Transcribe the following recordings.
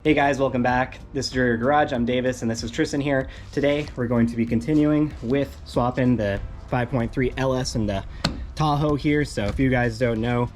Hey guys, welcome back. This is your garage. I'm Davis and this is Tristan here. Today we're going to be continuing with swapping the 5.3 LS and the Tahoe here. So if you guys don't know,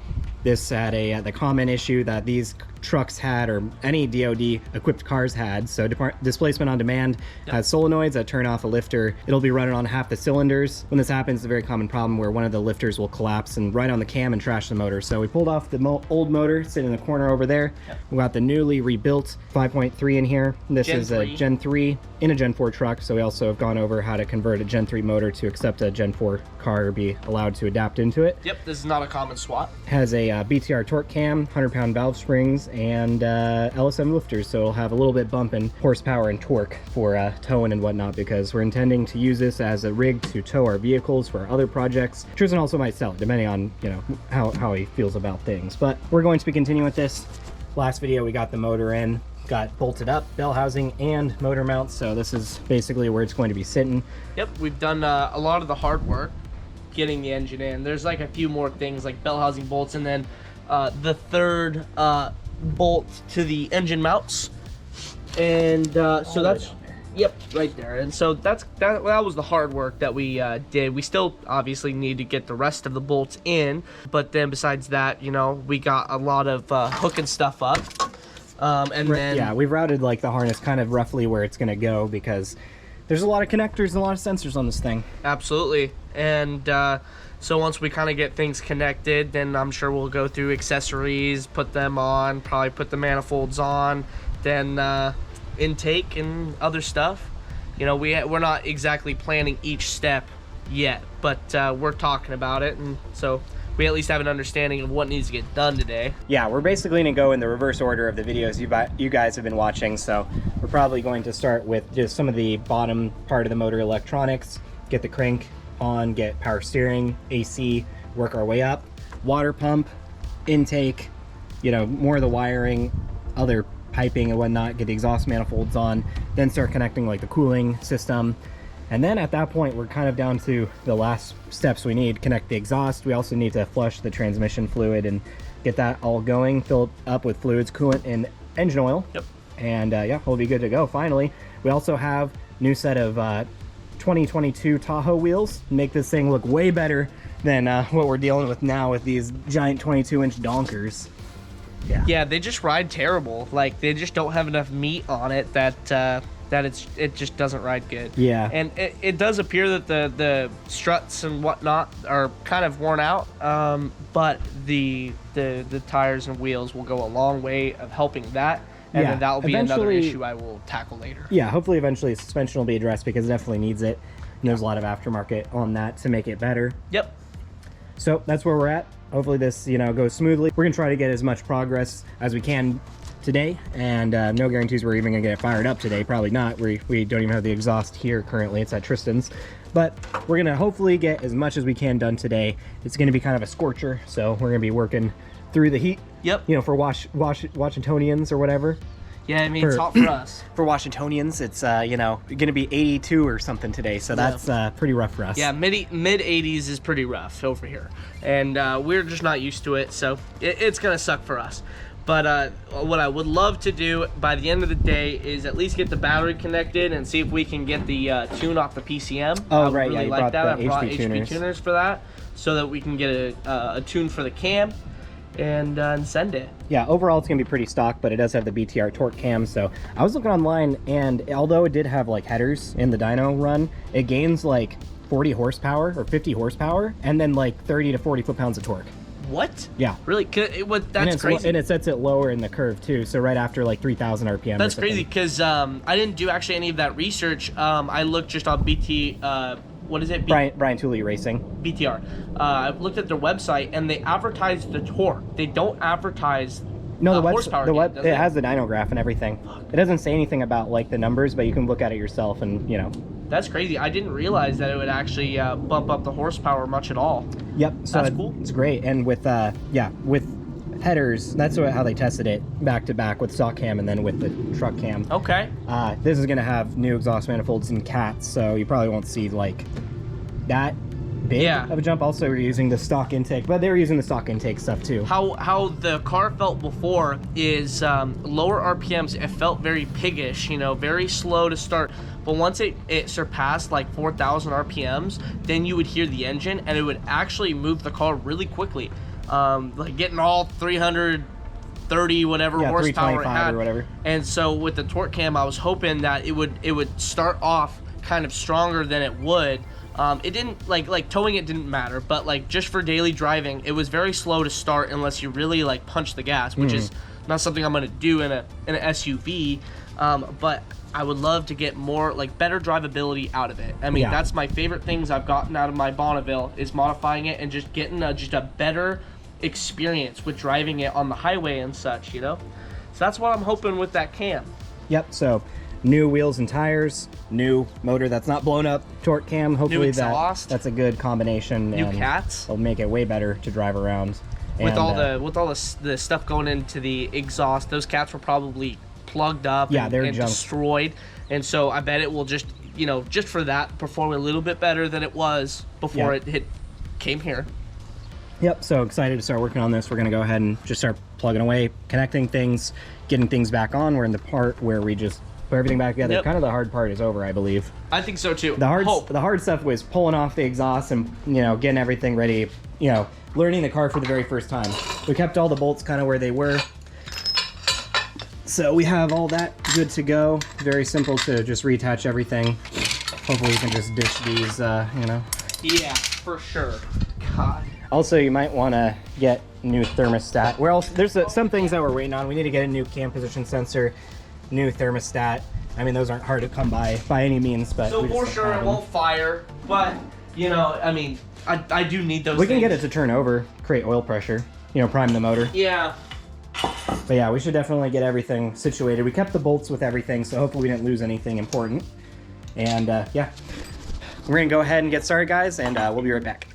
this had the common issue that these trucks had, or any DoD equipped cars had. So displacement on demand has solenoids that turn off a lifter. It'll be running on half the cylinders. When this happens, it's a very common problem where one of the lifters will collapse and right on the cam and trash the motor. So we pulled off the old motor sitting in the corner over there. We got the newly rebuilt 5.3 in here. This is a Gen 3 in a Gen 4 truck. So we also have gone over how to convert a Gen 3 motor to accept a Gen 4 car or be allowed to adapt into it. Yep, this is not a common swap. Has a BTR Torque Cam, 100-pound valve springs, and LSM lifters, so it'll have a little bit bump in horsepower and torque for towing and whatnot, because we're intending to use this as a rig to tow our vehicles for other projects. Tristan also might sell it, depending on, you know, how he feels about things. But we're going to be continuing with this. Last video we got the motor in, got bolted up, bell housing and motor mount, so this is basically where it's going to be sitting. Yep, we've done a lot of the hard work getting the engine in. There's like a few more things like bell housing bolts, and then the third bolt to the engine mounts, and so that's right there. And so that was the hard work that we did. We still obviously need to get the rest of the bolts in, but then besides that, you know, we got a lot of hooking stuff up, and then yeah, we've routed like the harness kind of roughly where it's going to go, because there's a lot of connectors and a lot of sensors on this thing. Absolutely. And so once we kind of get things connected, then I'm sure we'll go through accessories, put them on, probably put the manifolds on, then intake and other stuff. You know, we're not exactly planning each step yet, but we're talking about it, and so we at least have an understanding of what needs to get done today. Yeah, we're basically going to go in the reverse order of the videos you guys have been watching. So we're probably going to start with just some of the bottom part of the motor electronics, get the crank on, get power steering, AC, work our way up, water pump, intake, you know, more of the wiring, other piping and whatnot, get the exhaust manifolds on, then start connecting like the cooling system. And then at that point, we're kind of down to the last steps we need. Connect the exhaust. We also need to flush the transmission fluid and get that all going, fill it up with fluids, coolant, and engine oil. Yep. And yeah, we'll be good to go finally. We also have new set of 2022 Tahoe wheels. Make this thing look way better than what we're dealing with now with these giant 22-inch donkers. Yeah, they just ride terrible. Like, they just don't have enough meat on it that it just doesn't ride good. Yeah. And it does appear that the struts and whatnot are kind of worn out, but the tires and wheels will go a long way of helping that. And then that will be another issue I will tackle later. Yeah, hopefully eventually suspension will be addressed, because it definitely needs it. And there's a lot of aftermarket on that to make it better. Yep. So that's where we're at. Hopefully this, you know, goes smoothly. We're gonna try to get as much progress as we can today, and no guarantees we're even gonna get it fired up today. Probably not. We don't even have the exhaust here currently. It's at Tristan's. But we're gonna hopefully get as much as we can done today. It's gonna be kind of a scorcher, so we're gonna be working through the heat. Yep. You know, for Washingtonians or whatever. Yeah, I mean, it's hot for us. For Washingtonians, it's you know, gonna be 82 or something today, so that's pretty rough for us. Yeah, mid 80s is pretty rough over here, and we're just not used to it, so it's gonna suck for us. But what I would love to do by the end of the day is at least get the battery connected and see if we can get the tune off the PCM. Oh, right, yeah, really you like that. I brought HP tuners for that, so that we can get a tune for the cam and send it. Yeah, overall it's gonna be pretty stock, but it does have the BTR Torque Cam. So I was looking online, and although it did have like headers in the dyno run, it gains like 40 horsepower or 50 horsepower, and then like 30 to 40 foot-pounds of torque. What? Yeah. Really? That's crazy. And it sets it lower in the curve too, so right after like 3,000 RPM. That's crazy, because I didn't do actually any of that research. I looked just on what is it? Brian Tooley Racing. BTR. I've looked at their website, and they advertise the torque. They don't advertise no, the horsepower. It has the dyno graph and everything. It doesn't say anything about like the numbers, but you can look at it yourself, and you know. That's crazy. I didn't realize that it would actually bump up the horsepower much at all. Yep. So that's cool. It's great, and with with headers, that's how they tested it back to back with stock cam and then with the truck cam. Okay. This is gonna have new exhaust manifolds and cats, so you probably won't see like that big of a jump. Also, we're using the stock intake, but they were using the stock intake stuff too. How the car felt before is lower RPMs. It felt very piggish, you know, very slow to start. But once it surpassed like 4,000 RPMs, then you would hear the engine, and it would actually move the car really quickly, like getting all 330 whatever horsepower it had. Or whatever. And so with the torque cam, I was hoping that it would start off kind of stronger than it would. It didn't like towing it didn't matter, but like just for daily driving, it was very slow to start unless you really like punch the gas, which is not something I'm gonna do in an SUV. But I would love to get more like better drivability out of it. I mean, that's my favorite things I've gotten out of my Bonneville is modifying it and just getting just a better experience with driving it on the highway and such, you know. So that's what I'm hoping with that cam. Yep. So new wheels and tires, new motor that's not blown up, torque cam. Hopefully that's a good combination. New cats. It'll make it way better to drive around. With all the stuff going into the exhaust, those cats were probably plugged up and destroyed, and so I bet it will just, you know, just for that perform a little bit better than it was before it came here. Yep. So excited to start working on this. We're gonna go ahead and just start plugging away, connecting things, getting things back on. We're in the part where we just put everything back together. Kind of the hard part is over, I believe. I think so too. The hard stuff was pulling off the exhaust and, you know, getting everything ready, you know, learning the car for the very first time. We kept all the bolts kind of where they were. So we have all that good to go. Very simple to just reattach everything. Hopefully we can just ditch these, you know. Yeah, for sure. God. Also, you might want to get new thermostat. There's some things that we're waiting on. We need to get a new cam position sensor, new thermostat. I mean, those aren't hard to come by any means, but so for sure it won't fire. But you know, I mean, I do need those. We can get it to turn over, create oil pressure, you know, prime the motor. Yeah. But yeah, we should definitely get everything situated. We kept the bolts with everything, so hopefully we didn't lose anything important. And yeah, we're gonna go ahead and get started, guys, and we'll be right back.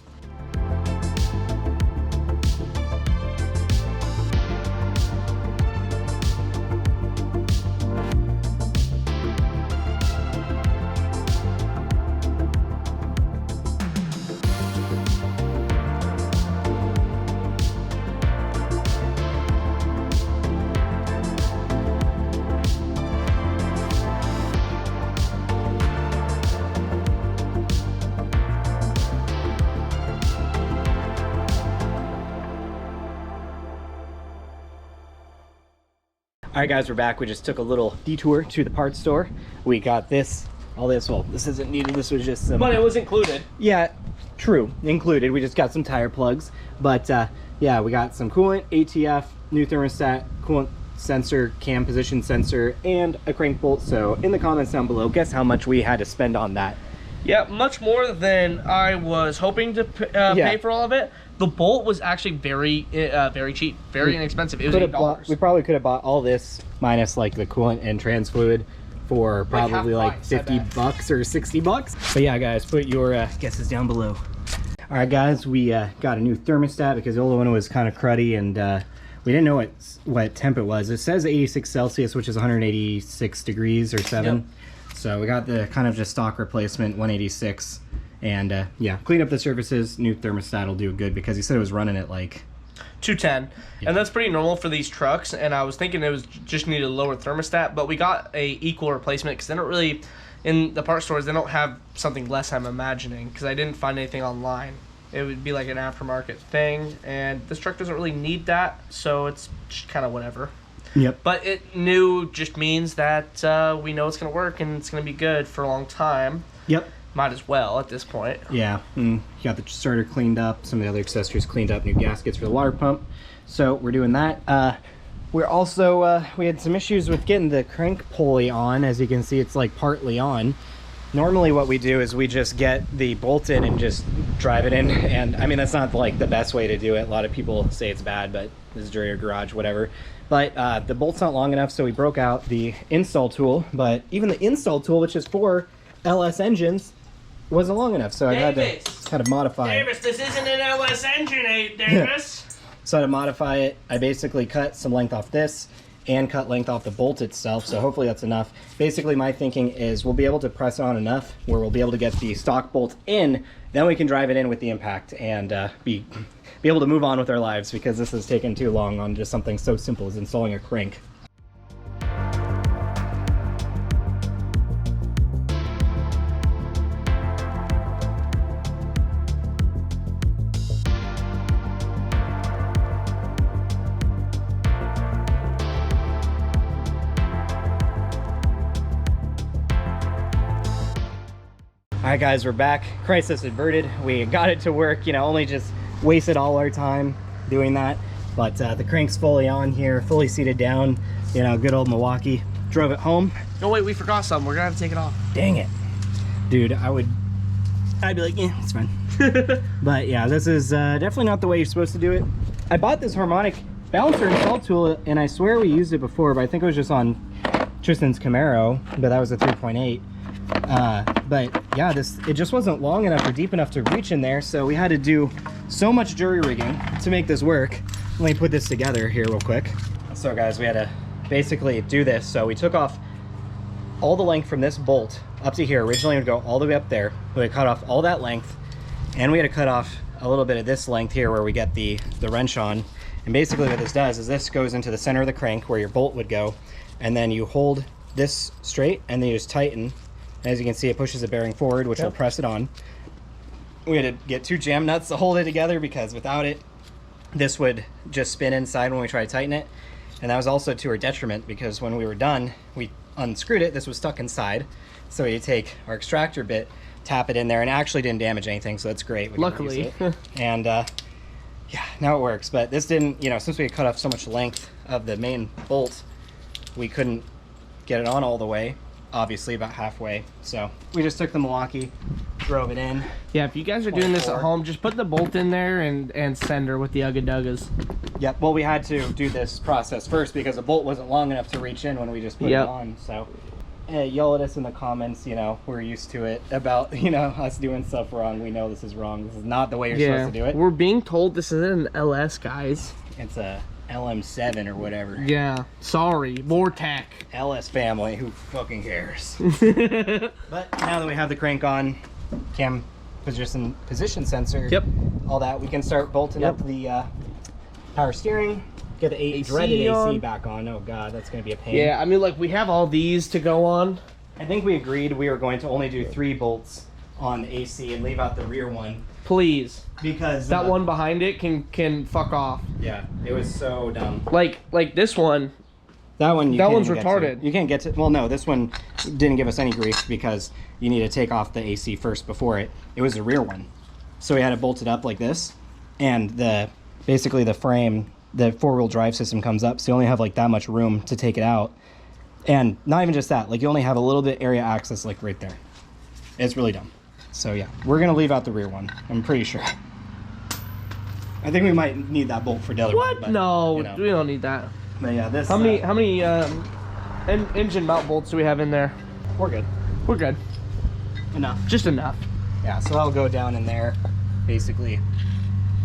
All right, guys, we're back. We just took a little detour to the parts store. We got all this. Well, this isn't needed. This was just some... But it was included. Yeah, true. Included. We just got some tire plugs. But yeah, we got some coolant, ATF, new thermostat, coolant sensor, cam position sensor, and a crank bolt. So in the comments down below, guess how much we had to spend on that. Yeah, much more than I was hoping to pay for all of it. The bolt was actually very cheap, very inexpensive. It was $8. We probably could have bought all this minus like the coolant and trans fluid for probably like 50 bucks or 60 bucks. But yeah, guys, put your guesses down below. All right, guys, we got a new thermostat because the old one was kind of cruddy, and we didn't know what temp it was. It says 86 Celsius, which is 186 degrees or 7. Yep. So we got the kind of just stock replacement 186, and yeah, clean up the surfaces. New thermostat will do good because he said it was running at like 210, and that's pretty normal for these trucks. And I was thinking it was just needed a lower thermostat, but we got a equal replacement because they don't really, in the parts stores, they don't have something less, I'm imagining, because I didn't find anything online. It would be like an aftermarket thing, and this truck doesn't really need that, so it's just kind of whatever. Yep. But it new just means that we know it's going to work and it's going to be good for a long time. Yep. Might as well at this point. Yeah. You got the starter cleaned up, some of the other accessories cleaned up, new gaskets for the water pump. So we're doing that. We're also, we had some issues with getting the crank pulley on. As you can see, it's like partly on. Normally what we do is we just get the bolt in and just drive it in. And I mean, that's not like the best way to do it. A lot of people say it's bad, but this is your garage, whatever. But the bolt's not long enough, so we broke out the install tool. But even the install tool, which is for LS engines, wasn't long enough. So I had to modify it. Davis, this isn't an LS engine, Davis. So to modify it, I basically cut some length off this and cut length off the bolt itself, so hopefully that's enough. Basically, my thinking is we'll be able to press on enough where we'll be able to get the stock bolt in, then we can drive it in with the impact and be able to move on with our lives, because this has taken too long on just something so simple as installing a crank. All right, guys, we're back. Crisis averted. We got it to work, you know, only just wasted all our time doing that. But the crank's fully on here, fully seated down, you know, good old Milwaukee. Drove it home. No, wait, we forgot something. We're gonna have to take it off. Dang it. Dude, I'd be like, yeah, it's fine. But yeah, this is definitely not the way you're supposed to do it. I bought this harmonic balancer install tool, and I swear we used it before, but I think it was just on Tristan's Camaro, but that was a 3.8. But yeah, it just wasn't long enough or deep enough to reach in there, so we had to do so much jury rigging to make this work. Let me put this together here real quick. So guys, we had to basically do this. So we took off all the length from this bolt up to here. Originally it would go all the way up there, but we cut off all that length, and we had to cut off a little bit of this length here where we get the wrench on. And basically what this does is this goes into the center of the crank where your bolt would go, and then you hold this straight and then you just tighten. As you can see, it pushes the bearing forward, which will press it on. We had to get 2 jam nuts to hold it together, because without it, this would just spin inside when we try to tighten it. And that was also to our detriment, because when we were done, we unscrewed it. This was stuck inside. So you take our extractor bit, tap it in there, and it actually didn't damage anything, so that's great. Luckily. And yeah, now it works. But this didn't, you know, since we cut off so much length of the main bolt, we couldn't get it on all the way. Obviously about halfway, so we just took the Milwaukee, drove it in. Yeah, if you guys are doing this at home, just put the bolt in there and send her with the Ugga Duggas. Yep, well, we had to do this process first because the bolt wasn't long enough to reach in when we just put it on. So hey, yell at us in the comments, you know, we're used to it about, you know, us doing stuff wrong. We know this is wrong. This is not the way you're supposed to do it. We're being told this isn't an LS, guys. It's a LM7 or whatever. Yeah, sorry, more tech. LS family, who fucking cares? But now that we have the crank on, cam position sensor, all that, we can start bolting up the power steering, get the AC dreaded AC back on. Oh god, that's gonna be a pain. Yeah, I mean, like, we have all these to go on. I think we agreed we were going to only do 3 bolts on the AC and leave out the rear one. Please. Because that one behind it can fuck off. Yeah, it was so dumb. Like this one. That one. That one's retarded. You can't get to. Well, no, this one didn't give us any grief because you need to take off the AC first before it. It was the rear one, so we had it bolted up like this, and basically the frame, the 4-wheel drive system comes up, so you only have like that much room to take it out, and not even just that. Like you only have a little bit area access like right there. It's really dumb. So yeah, we're gonna leave out the rear one. I'm pretty sure. I think we might need that bolt for the other one. But, no, you know. We don't need that. But yeah, this. How many engine mount bolts do we have in there? We're good. We're good. Enough. Just enough. Yeah, so that'll go down in there, basically,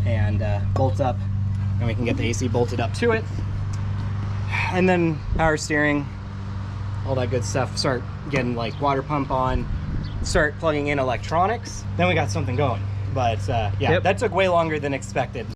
and bolt up, and we can get the AC bolted up to it. And then power steering, all that good stuff. Start getting like water pump on. Start plugging in electronics. Then we got something going. But yeah, that took way longer than expected.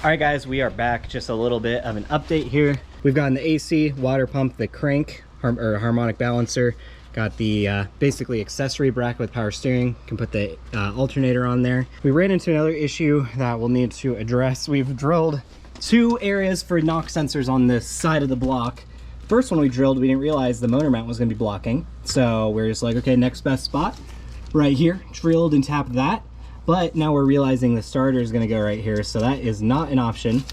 All right, guys, we are back. Just a little bit of an update here. We've gotten the AC, water pump, the crank, or harmonic balancer. Got the basically accessory bracket with power steering. Can put the alternator on there. We ran into another issue that we'll need to address. We've drilled 2 areas for knock sensors on this side of the block. First one we drilled, we didn't realize the motor mount was going to be blocking. So we're just like, okay, next best spot right here. Drilled and tapped that. But now we're realizing the starter is going to go right here, so that is not an option.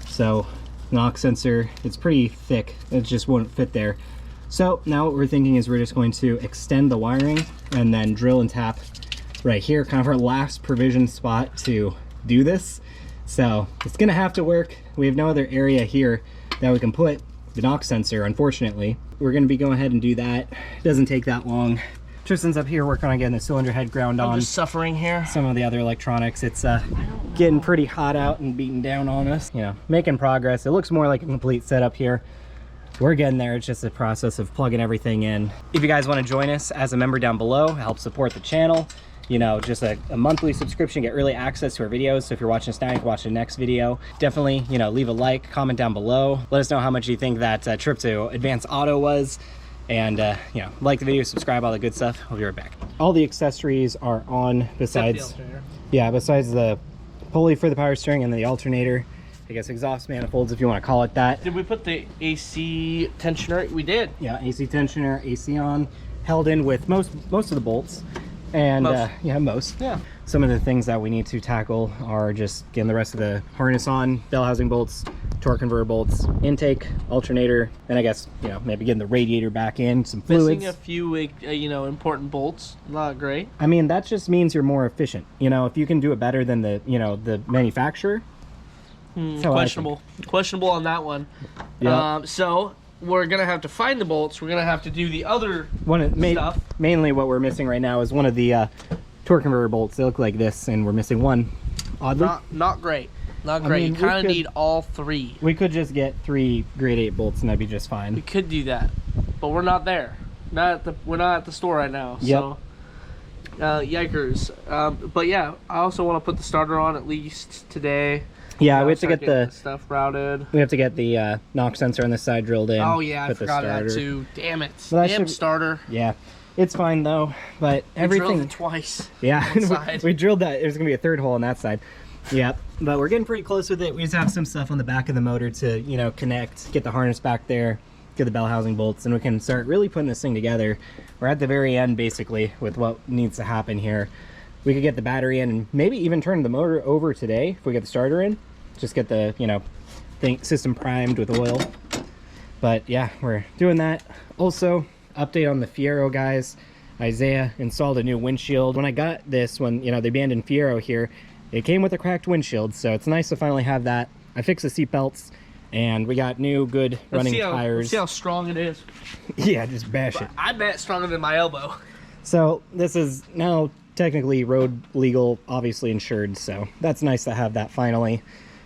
So knock sensor, it's pretty thick, it just won't fit there. So now what we're thinking is we're just going to extend the wiring and then drill and tap right here, kind of our last provision spot to do this. So it's going to have to work. We have no other area here that we can put the knock sensor, unfortunately. We're going to be going ahead and do that. It doesn't take that long. Tristan's up here working on getting the cylinder head ground on. I'm just suffering here. Some of the other electronics. It's getting pretty hot out and beating down on us. You know, making progress. It looks more like a complete setup here. We're getting there. It's just a process of plugging everything in. If you guys want to join us as a member down below, help support the channel, you know, just a monthly subscription, get early access to our videos. So if you're watching this now, you can watch the next video. Definitely, you know, leave a like, comment down below. Let us know how much you think that trip to Advanced Auto was. And, you know, like the video, subscribe, all the good stuff. We'll be right back. All the accessories are on besides, besides the pulley for the power steering and then the alternator. I guess exhaust manifolds, if you want to call it that. Did we put the AC tensioner? We did. Yeah, AC tensioner, AC on, held in with most of the bolts. And most. Yeah. Some of the things that we need to tackle are just getting the rest of the harness on, bell housing bolts, torque converter bolts, intake, alternator, and I guess, you know, maybe getting the radiator back in, some fluids. Missing a few, you know, important bolts. Not great. I mean, that just means you're more efficient. You know, if you can do it better than the, you know, the manufacturer. Questionable. Questionable on that one. Yeah. So we're gonna have to find the bolts. We're gonna have to do the other stuff. Mainly what we're missing right now is one of the torque converter bolts. They look like this, and we're missing one. Oddly, not great. Not great. You kind of need all 3. We could just get 3 grade 8 bolts, and that'd be just fine. We could do that, but we're not there. We're not at the store right now. Yep. So, yikers. But yeah, I also want to put the starter on at least today. Yeah, we have to get the stuff routed. We have to get the knock sensor on this side drilled in. Oh yeah, I forgot that too. Damn it. Well, damn starter. Yeah, it's fine though. But everything. We drilled it twice. Yeah, we drilled that. There's gonna be a 3rd hole on that side. Yeah, but we're getting pretty close with it. We just have some stuff on the back of the motor to, you know, connect, get the harness back there, get the bell housing bolts, and we can start really putting this thing together. We're at the very end basically with what needs to happen here. We could get the battery in and maybe even turn the motor over today if we get the starter in. Just get the, you know, system primed with oil. But yeah, we're doing that. Also, update on the Fiero, guys. Isaiah installed a new windshield. When I got this, when, you know, they abandoned Fiero here, it came with a cracked windshield, so it's nice to finally have that. I fixed the seat belts, and we got new, good running tires. Let's see how strong it is. Yeah, just bash it. I bet stronger than my elbow. So this is now technically road legal, obviously insured, so that's nice to have that finally.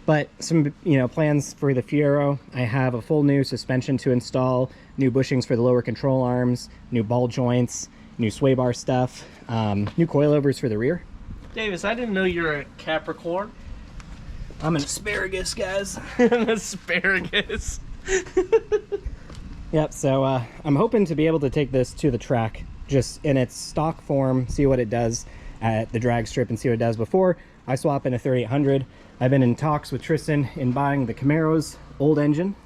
But some, you know, plans for the Fiero. I have a full new suspension to install, new bushings for the lower control arms, new ball joints, new sway bar stuff, new coilovers for the rear. Davis, I didn't know you're a Capricorn. I'm an asparagus, guys. An asparagus. Yep, so I'm hoping to be able to take this to the track just in its stock form, see what it does at the drag strip and see what it does before I swap in a 3800. I've been in talks with Tristan in buying the Camaro's old engine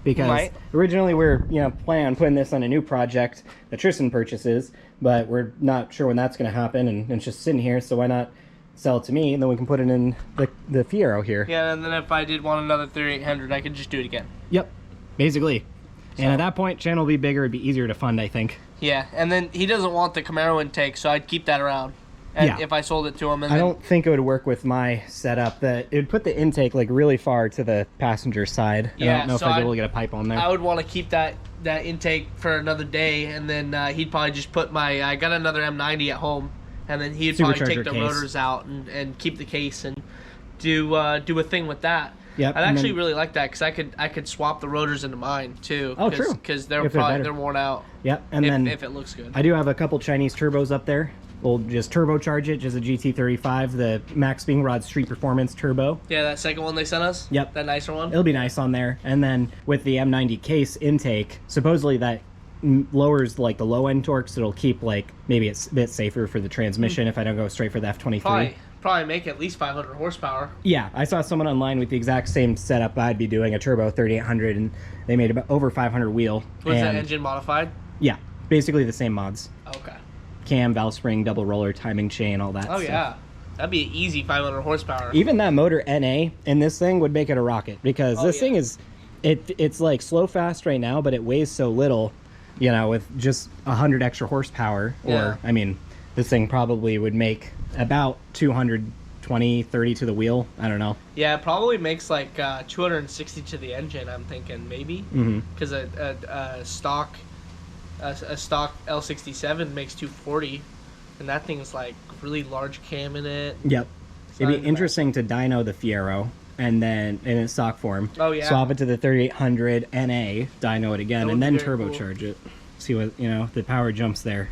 because originally we're, you know, planning on putting this on a new project that Tristan purchases, but we're not sure when that's going to happen, and it's just sitting here, so why not sell it to me and then we can put it in the Fiero here. Yeah, and then if I did want another 3800, I could just do it again. Yep, basically. So. And at that point, channel will be bigger, it'd be easier to fund, I think. Yeah, and then he doesn't want the Camaro intake, so I'd keep that around. And yeah. If I sold it to him, and I don't think it would work with my setup. That it would put the intake like really far to the passenger side. Yeah, I don't know if I'd be able to get a pipe on there. I would want to keep that intake for another day, and then he'd probably just put my. I got another M90 at home, and then he'd probably take the rotors out and keep the case and do a thing with that. Yep, I'd actually really like that because I could swap the rotors into mine too. Oh, true. Because they're worn out. Yep, and if then if it looks good. I do have a couple Chinese turbos up there we'll just turbocharge it, just a GT35, the Max Spin Rod Street Performance Turbo. Yeah, that second one they sent us? Yep. That nicer one? It'll be nice on there. And then with the M90 case intake, supposedly that lowers like the low end torque, so it'll keep like maybe it's a bit safer for the transmission if I don't go straight for the F23. Probably make at least 500 horsepower. Yeah, I saw someone online with the exact same setup I'd be doing, a turbo 3800, and they made about over 500 wheel. Was that engine modified? Yeah, basically the same mods. Okay. Cam, valve spring, double roller, timing chain, all that Oh stuff. Yeah, that'd be an easy 500 horsepower. Even that motor NA in this thing would make it a rocket, because this thing is, it's like slow fast right now, but it weighs so little, you know, with just 100 extra horsepower, or I mean, this thing probably would make about 220, 30 to the wheel. I don't know. Yeah, it probably makes like 260 to the engine, I'm thinking, maybe. Because a stock L67 makes 240, and that thing's like really large cam in it. Yep. It'd be interesting to dyno the Fiero, and then in its stock form, swap it to the 3800 NA, dyno it again, and then turbocharge it. See what, you know, the power jumps there.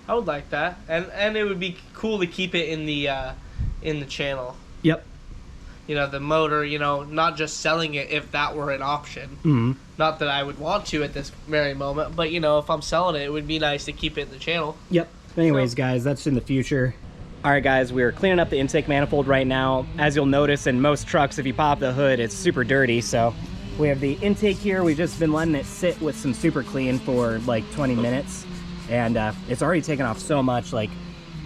I would like that, and it would be cool to keep it in the channel. Yep. You know, the motor, you know, not just selling it if that were an option. Not that I would want to at this very moment, but you know, if I'm selling it, it would be nice to keep it in the channel. Yep. Anyways, guys, that's in the future. All right, guys, we're cleaning up the intake manifold right now. As you'll notice in most trucks, if you pop the hood, it's super dirty. So we have the intake here. We've just been letting it sit with some super clean for like 20 minutes. And it's already taken off so much. Like,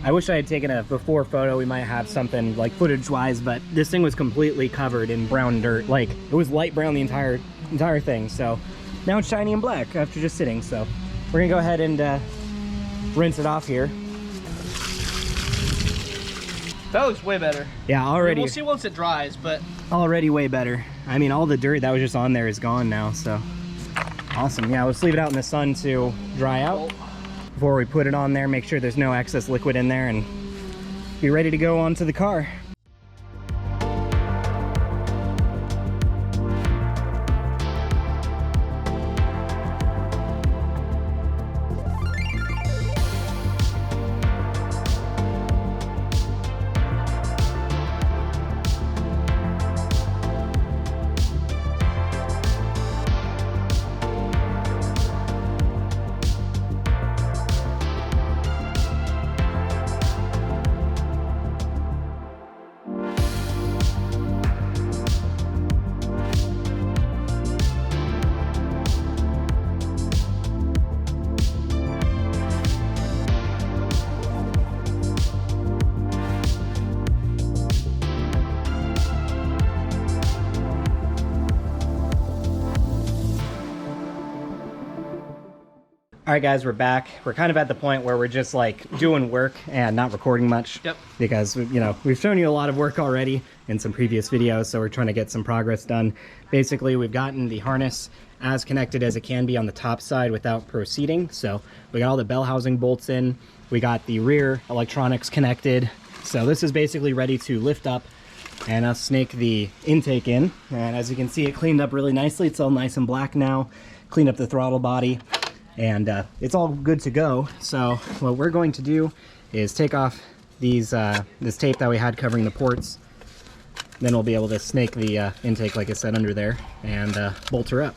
I wish I had taken a before photo. We might have something like footage wise, but this thing was completely covered in brown dirt. Like, it was light brown the entire thing. So now it's shiny and black after just sitting. So we're gonna go ahead and rinse it off here. That looks way better. Yeah, already. We'll see once it dries, but already way better. I mean, all the dirt that was just on there is gone now. So awesome. Yeah, let's leave it out in the sun to dry out before we put it on there. Make sure there's no excess liquid in there, and be ready to go onto the car. All right, guys, we're back. We're kind of at the point where we're just like doing work and not recording much. Yep. Because, you know, we've shown you a lot of work already in some previous videos, so we're trying to get some progress done. Basically, we've gotten the harness as connected as it can be on the top side without proceeding. So we got all the bell housing bolts in. We got the rear electronics connected. So this is basically ready to lift up and snake the intake in. And as you can see, it cleaned up really nicely. It's all nice and black now. Cleaned up the throttle body. And it's all good to go. So what we're going to do is take off these this tape that we had covering the ports. Then we'll be able to snake the intake, like I said, under there, and bolt her up.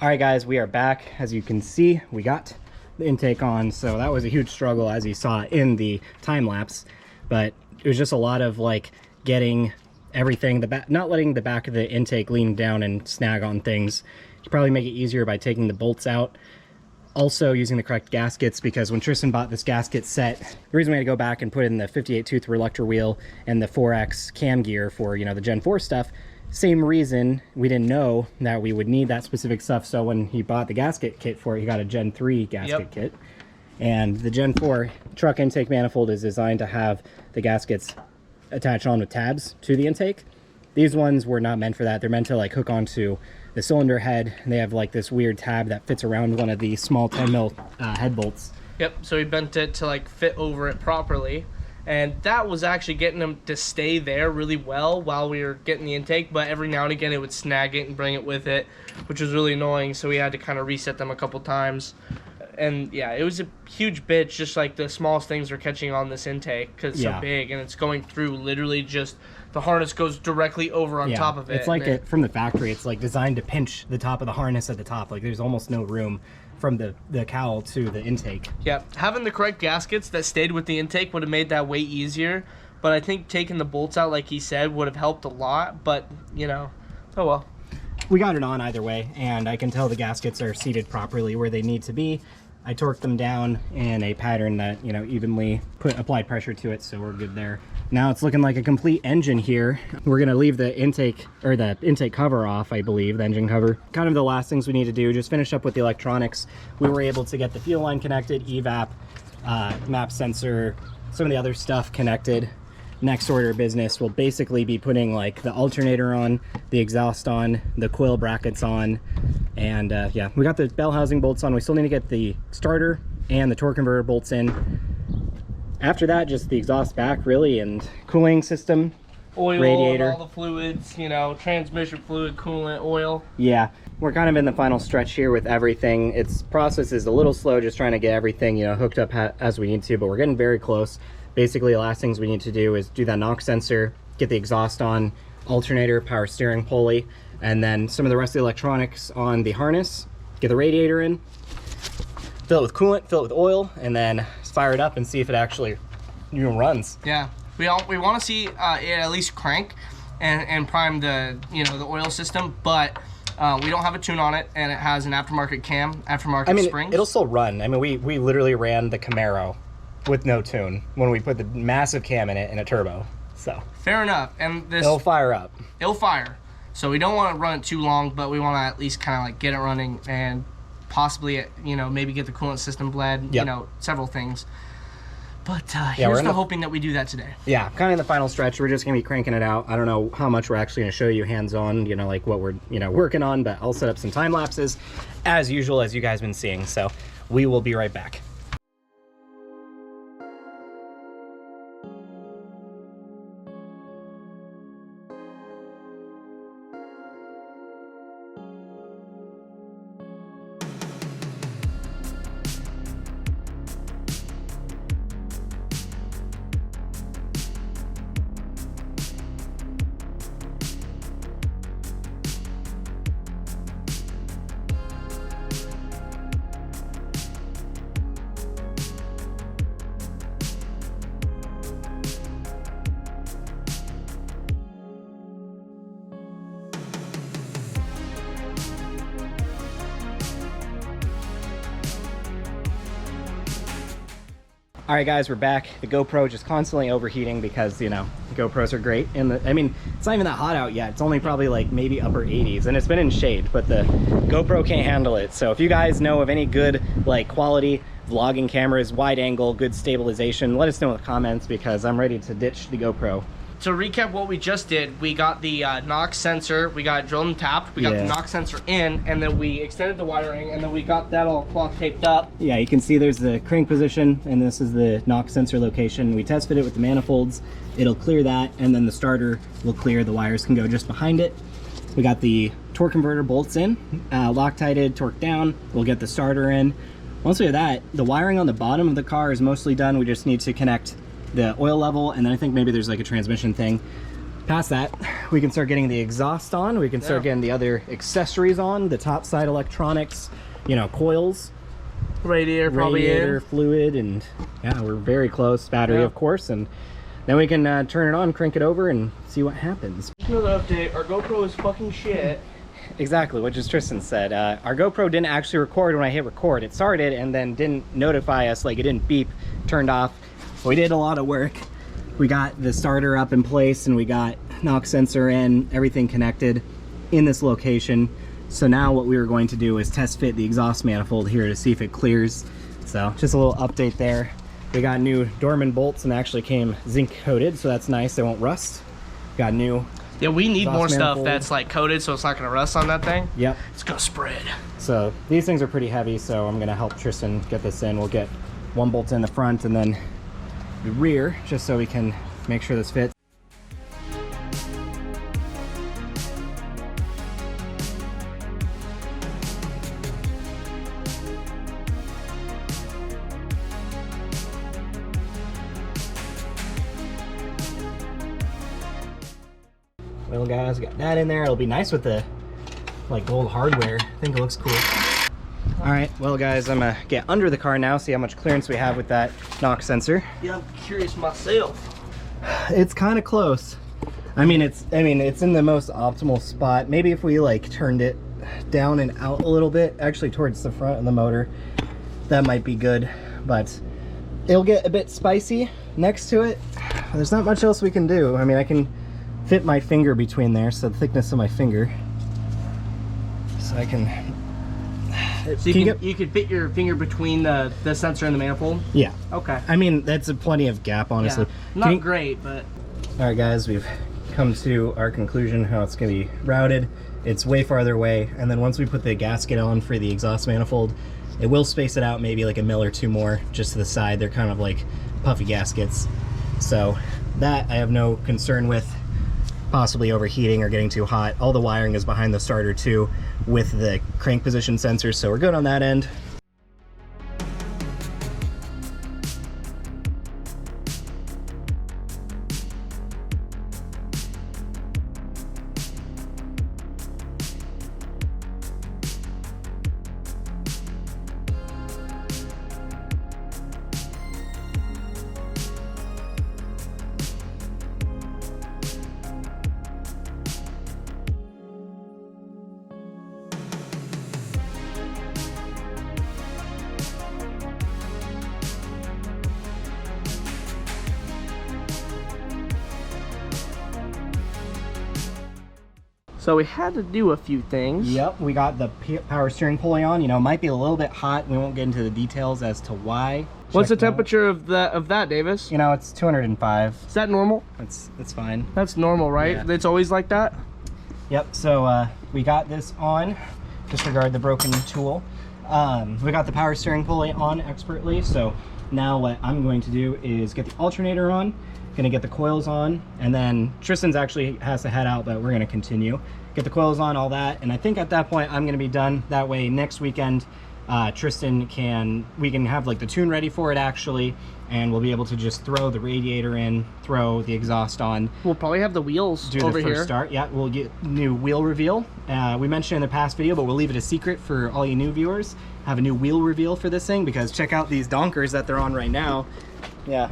All right, guys, we are back. As you can see, we got the intake on, so that was a huge struggle, as you saw in the time lapse. But it was just a lot of like getting everything, not letting the back of the intake lean down and snag on things. You could probably make it easier by taking the bolts out. Also using the correct gaskets, because when Tristan bought this gasket set, the reason we had to go back and put in the 58 tooth reluctor wheel and the 4X cam gear for, you know, the Gen 4 stuff, same reason we didn't know that we would need that specific stuff. So when he bought the gasket kit for it, he got a Gen 3 gasket kit. And the Gen 4 truck intake manifold is designed to have the gaskets attached on with tabs to the intake. These ones were not meant for that. They're meant to like hook onto the cylinder head. And they have like this weird tab that fits around one of the small 10 mil head bolts. Yep, so he bent it to like fit over it properly. And that was actually getting him to stay there really well while we were getting the intake, but every now and again it would snag it and bring it with it, which was really annoying, so we had to kind of reset them a couple times. And yeah, it was a huge bitch, just like the smallest things are catching on this intake because it's so big and it's going through literally just the harness goes directly over on top of it. It's like from the factory, it's like designed to pinch the top of the harness at the top. Like there's almost no room from the cowl to the intake. Yeah, having the correct gaskets that stayed with the intake would have made that way easier, but I think taking the bolts out, like he said, would have helped a lot, but you know, oh well. We got it on either way, and I can tell the gaskets are seated properly where they need to be. I torqued them down in a pattern that, you know, evenly applied pressure to it, so we're good there. Now it's looking like a complete engine here. We're gonna leave the intake, or the intake cover off, I believe, the engine cover. Kind of the last things we need to do, just finish up with the electronics. We were able to get the fuel line connected, evap, map sensor, some of the other stuff connected. Next order of business will basically be putting like the alternator on, the exhaust on, the coil brackets on, and yeah, we got the bell housing bolts on. We still need to get the starter and the torque converter bolts in. After that, just the exhaust back really, and cooling system, oil, radiator, all the fluids, you know, transmission fluid, coolant, oil. Yeah, we're kind of in the final stretch here with everything. Its process is a little slow, just trying to get everything, you know, hooked up as we need to, but we're getting very close. Basically, the last things we need to do is do that knock sensor, get the exhaust on, alternator, power steering pulley, and then some of the rest of the electronics on the harness, get the radiator in, fill it with coolant, fill it with oil, and then fire it up and see if it actually, you know, runs. Yeah, we want to see it at least crank and prime the, you know, the oil system, but we don't have a tune on it, and it has an aftermarket cam, aftermarket springs. It'll still run. I mean, we literally ran the Camaro with no tune when we put the massive cam in it and a turbo. So fair enough. And this, it'll fire up. It'll fire. So we don't want to run it too long, but we want to at least kind of like get it running and possibly, you know, maybe get the coolant system bled, you know, several things. But here's to hoping that we do that today. Yeah, kind of in the final stretch. We're just going to be cranking it out. I don't know how much we're actually going to show you hands-on, you know, like what we're, you know, working on, but I'll set up some time lapses as usual, as you guys been seeing. So we will be right back. All right, guys, we're back. The GoPro just constantly overheating because, you know, GoPros are great. And I mean, it's not even that hot out yet. It's only probably like maybe upper 80s, and it's been in shade, but the GoPro can't handle it. So if you guys know of any good, like, quality vlogging cameras, wide angle, good stabilization, let us know in the comments because I'm ready to ditch the GoPro. To recap what we just did, we got the knock sensor, we got it drilled and tapped, we got the knock sensor in, and then we extended the wiring, and then we got that all cloth taped up. Yeah, you can see there's the crank position, and this is the knock sensor location. We tested it with the manifolds. It'll clear that, and then the starter will clear. The wires can go just behind it. We got the torque converter bolts in, Loctited, torque down. We'll get the starter in. Once we have that, the wiring on the bottom of the car is mostly done. We just need to connect the oil level, and then I think maybe there's like a transmission thing. Past that, we can start getting the exhaust on. We can start getting the other accessories on, the top side electronics, you know, coils, radiator fluid, and yeah, we're very close. Battery, of course, and then we can turn it on, crank it over, and see what happens. Another update: our GoPro is fucking shit. Exactly, which is Tristan said. Our GoPro didn't actually record when I hit record. It started and then didn't notify us, like it didn't beep, turned off. We did a lot of work. We got the starter up in place, and we got knock sensor in, everything connected in this location. So now what we were going to do is test fit the exhaust manifold here to see if it clears. So just a little update there. We got new Dorman bolts and actually came zinc coated, so that's nice, they won't rust. Got new Yeah, we need more manifold stuff that's like coated so it's not gonna rust on that thing. Yep. It's gonna spread. So these things are pretty heavy, so I'm gonna help Tristan get this in. We'll get one bolt in the front and then the rear, just so we can make sure this fits. Well guys, got that in there. It'll be nice with the like gold hardware. I think it looks cool. All right, well guys, I'm gonna get under the car now, see how much clearance we have with that knock sensor. Yeah, I'm curious myself. It's kind of close. I mean, it's in the most optimal spot. Maybe if we like turned it down and out a little bit, actually towards the front of the motor, that might be good, but it'll get a bit spicy next to it. There's not much else we can do. I mean, I can fit my finger between there, so the thickness of my finger. So I can... So you could fit your finger between the sensor and the manifold? Yeah. Okay. I mean, that's a plenty of gap, honestly. Yeah, not great, but... Alright guys, we've come to our conclusion how it's going to be routed. It's way farther away, and then once we put the gasket on for the exhaust manifold, it will space it out maybe like a mil or two more just to the side. They're kind of like puffy gaskets. So that I have no concern with possibly overheating or getting too hot. All the wiring is behind the starter too with the crank position sensors, so we're good on that end. So we had to do a few things. Yep, we got the power steering pulley on. You know, it might be a little bit hot. We won't get into the details as to why. What's the temperature of that, Davis? You know, it's 205. Is that normal? It's fine. That's normal, right? Yeah. It's always like that? Yep, so we got this on. Disregard the broken tool. We got the power steering pulley on expertly, so now what I'm going to do is get the alternator on, gonna get the coils on, and then Tristan's actually has to head out, but we're gonna continue. Get the coils on, all that, and I think at that point I'm gonna be done. That way next weekend, we can have like the tune ready for it actually, and we'll be able to just throw the radiator in, throw the exhaust on. We'll probably have the wheels do over the first here. Start. Yeah, we'll get new wheel reveal. We mentioned in the past video, but we'll leave it a secret for all you new viewers. Have a new wheel reveal for this thing, because check out these donkers that they're on right now. Yeah.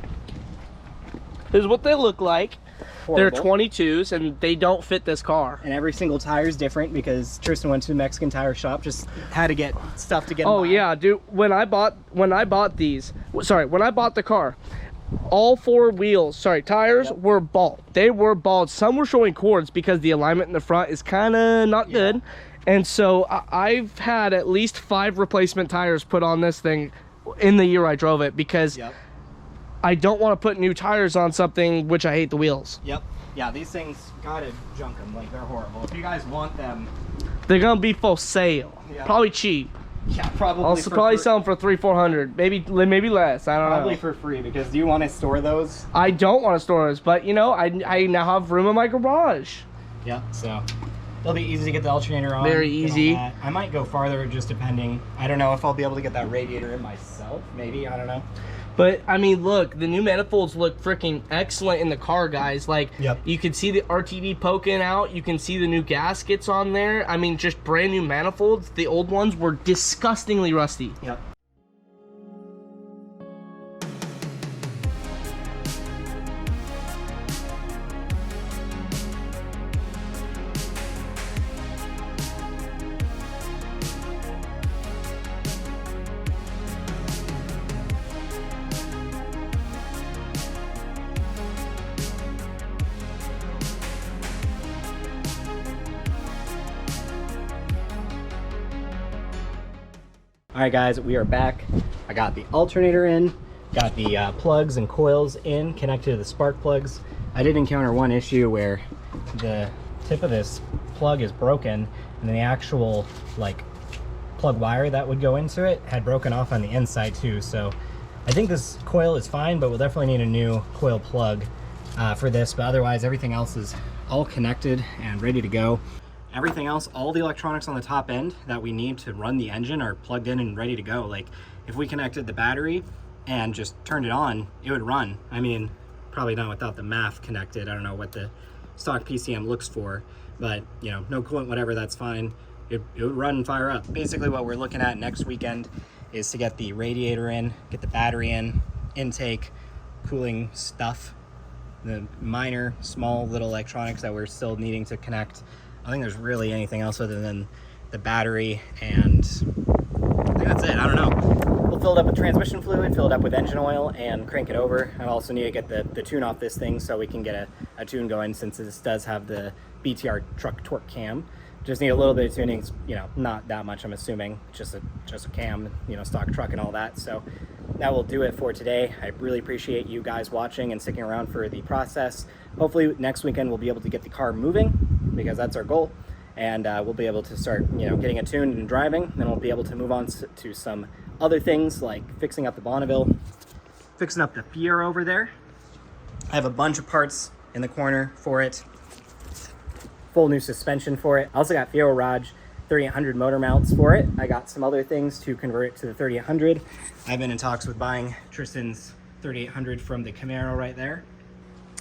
This is what they look like. Horrible. They're 22s and they don't fit this car. And every single tire is different because Tristan went to the Mexican tire shop, just had to get stuff to get them Oh by. yeah, dude, when I bought the car, all four wheels, tires were bald. They were bald. Some were showing cords because the alignment in the front is kind of not good. And so I've had at least 5 replacement tires put on this thing in the year I drove it, because I don't want to put new tires on something which I hate the wheels. Yep. Yeah, these things, gotta junk them. Like, they're horrible. If you guys want them, they're gonna be for sale. Probably cheap. Yeah, probably. I'll probably sell them for $300-400, maybe less. I don't know. Probably for free, because do you want to store those? I don't want to store those, but you know, I now have room in my garage. Yeah, so it'll be easy to get the alternator on. Very easy. I might go farther, just depending. I don't know if I'll be able to get that radiator in myself. Maybe, I don't know. But I mean, look, the new manifolds look freaking excellent in the car, guys. Like, you can see the RTD poking out. You can see the new gaskets on there. I mean, just brand new manifolds. The old ones were disgustingly rusty. Yep. All right, guys, we are back. I got the alternator in, got the plugs and coils in, connected to the spark plugs. I did encounter one issue where the tip of this plug is broken, and then the actual like plug wire that would go into it had broken off on the inside too. So I think this coil is fine, but we'll definitely need a new coil plug for this. But otherwise, everything else is all connected and ready to go. Everything else, all the electronics on the top end that we need to run the engine are plugged in and ready to go. Like if we connected the battery and just turned it on, it would run. I mean, probably not without the MAF connected. I don't know what the stock PCM looks for, but you know, no coolant, whatever, that's fine. It would run and fire up. Basically what we're looking at next weekend is to get the radiator in, get the battery in, intake, cooling stuff, the minor, small little electronics that we're still needing to connect. I don't think there's really anything else other than the battery, and I think that's it. I don't know. We'll fill it up with transmission fluid, fill it up with engine oil, and crank it over. I also need to get the tune off this thing so we can get a tune going, since this does have the BTR Truck Torque Cam. Just need a little bit of tuning, you know, not that much, I'm assuming. Just a cam, you know, stock truck and all that. So that will do it for today. I really appreciate you guys watching and sticking around for the process. Hopefully next weekend we'll be able to get the car moving, because that's our goal. And we'll be able to start, you know, getting it tuned and driving. Then we'll be able to move on to some other things like fixing up the Bonneville, fixing up the Fiero over there. I have a bunch of parts in the corner for it. Full new suspension for it. I also got Fiero Raj 3800 motor mounts for it. I got some other things to convert it to the 3800. I've been in talks with buying Tristan's 3800 from the Camaro right there.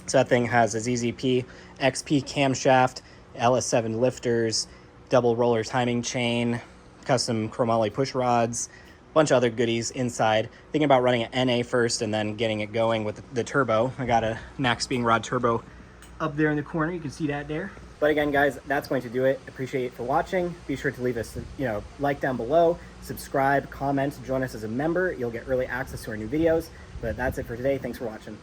So that thing has a ZZP XP camshaft, LS7 lifters, double roller timing chain, custom chromoly push rods, a bunch of other goodies inside. Thinking about running an NA first and then getting it going with the turbo. I got a Max Being Rod turbo up there in the corner. You can see that there. But again, guys, that's going to do it. Appreciate it for watching. Be sure to leave us, you know, like down below, subscribe, comment, join us as a member. You'll get early access to our new videos. But that's it for today. Thanks for watching.